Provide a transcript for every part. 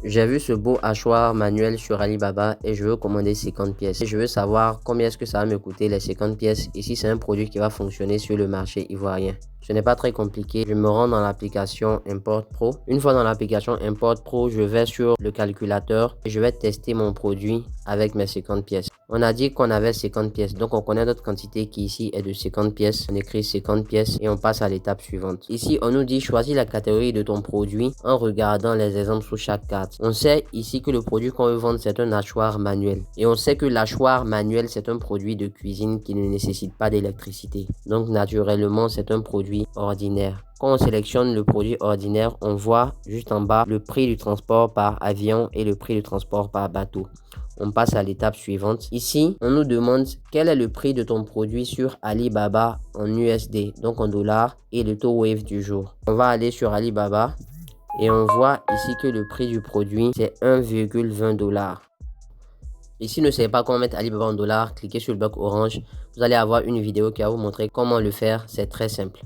J'ai vu ce beau hachoir manuel sur Alibaba et je veux commander 50 pièces. Et je veux savoir combien est-ce que ça va me coûter les 50 pièces et si c'est un produit qui va fonctionner sur le marché ivoirien. Ce n'est pas très compliqué, je me rends dans l'application Import Pro. Une fois dans l'application Import Pro, je vais sur le calculateur et je vais tester mon produit avec mes 50 pièces. On a dit qu'on avait 50 pièces, donc on connaît notre quantité qui ici est de 50 pièces. On écrit 50 pièces et on passe à l'étape suivante. Ici, on nous dit choisis la catégorie de ton produit en regardant les exemples sous chaque carte. On sait ici que le produit qu'on veut vendre, c'est un hachoir manuel. Et on sait que l'hachoir manuel, c'est un produit de cuisine qui ne nécessite pas d'électricité. Donc, naturellement, c'est un produit ordinaire. Quand on sélectionne le produit ordinaire, on voit juste en bas le prix du transport par avion et le prix du transport par bateau. On passe à l'étape suivante. Ici, on nous demande quel est le prix de ton produit sur Alibaba en USD, donc en dollars, et le taux Wave du jour. On va aller sur Alibaba et on voit ici que le prix du produit, c'est 1,20 $. Ici, ne savez pas comment mettre Alibaba en dollars, cliquez sur le bloc orange. Vous allez avoir une vidéo qui va vous montrer comment le faire. C'est très simple.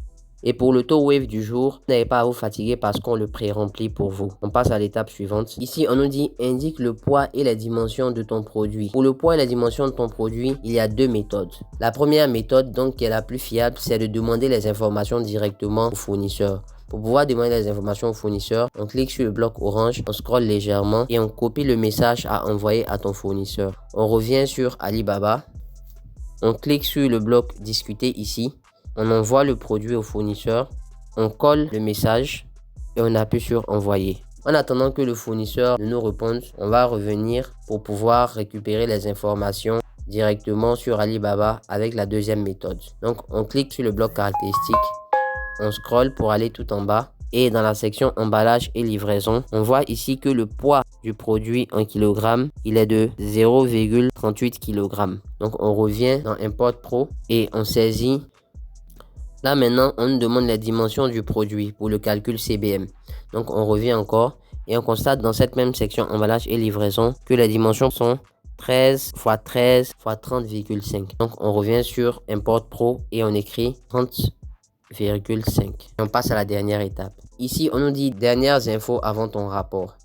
Et pour le taux Wave du jour, vous n'avez pas à vous fatiguer parce qu'on le pré-remplit pour vous. On passe à l'étape suivante. Ici, on nous dit indique le poids et les dimensions de ton produit. Pour le poids et les dimensions de ton produit, il y a deux méthodes. La première méthode, donc qui est la plus fiable, c'est de demander les informations directement au fournisseur. Pour pouvoir demander les informations au fournisseur, on clique sur le bloc orange, on scrolle légèrement et on copie le message à envoyer à ton fournisseur. On revient sur Alibaba, on clique sur le bloc discuter ici. On envoie le produit au fournisseur, on colle le message et on appuie sur envoyer. En attendant que le fournisseur nous réponde, on va revenir pour pouvoir récupérer les informations directement sur Alibaba avec la deuxième méthode. Donc on clique sur le bloc caractéristique, on scrolle pour aller tout en bas et dans la section emballage et livraison, on voit ici que le poids du produit en kilogrammes, il est de 0,38 kg. Donc on revient dans Import Pro et on saisit. Là maintenant, on nous demande les dimensions du produit pour le calcul CBM. Donc on revient encore et on constate dans cette même section emballage et livraison que les dimensions sont 13 x 13 x 30,5. Donc on revient sur Import Pro et on écrit 30,5. On passe à la dernière étape. Ici, on nous dit dernières infos avant ton rapport.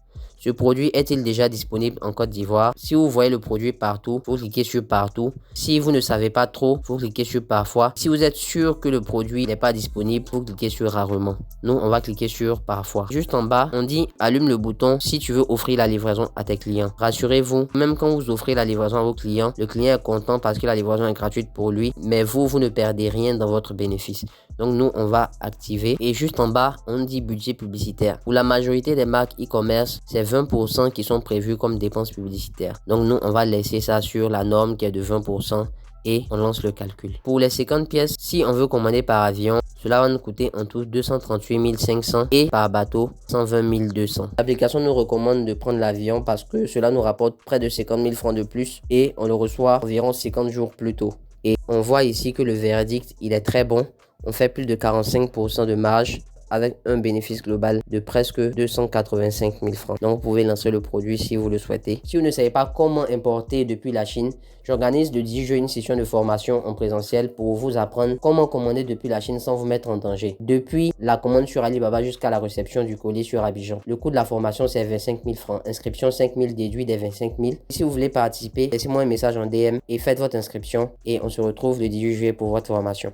Ce produit est-il déjà disponible en Côte d'Ivoire? Si vous voyez le produit partout, vous cliquez sur partout. Si vous ne savez pas trop, vous cliquez sur parfois. Si vous êtes sûr que le produit n'est pas disponible, vous cliquez sur rarement. Nous, on va cliquer sur parfois. Juste en bas, on dit allume le bouton si tu veux offrir la livraison à tes clients. Rassurez-vous, même quand vous offrez la livraison à vos clients, le client est content parce que la livraison est gratuite pour lui, mais vous ne perdez rien dans votre bénéfice. Donc nous, on va activer. Et juste en bas, on dit budget publicitaire. Pour la majorité des marques e-commerce, c'est 20% qui sont prévus comme dépenses publicitaires. Donc nous, on va laisser ça sur la norme qui est de 20% et on lance le calcul. Pour les 50 pièces, si on veut commander par avion, cela va nous coûter en tout 238 500 et par bateau 120 200. L'application nous recommande de prendre l'avion parce que cela nous rapporte près de 50 000 francs de plus et on le reçoit environ 50 jours plus tôt. Et on voit ici que le verdict, il est très bon. On fait plus de 45% de marge avec un bénéfice global de presque 285 000 francs. Donc, vous pouvez lancer le produit si vous le souhaitez. Si vous ne savez pas comment importer depuis la Chine, j'organise le 10 juin une session de formation en présentiel pour vous apprendre comment commander depuis la Chine sans vous mettre en danger. Depuis la commande sur Alibaba jusqu'à la réception du colis sur Abidjan. Le coût de la formation, c'est 25 000 francs. Inscription 5 000 déduit des 25 000. Si vous voulez participer, laissez-moi un message en DM et faites votre inscription. Et on se retrouve le 18 juillet pour votre formation.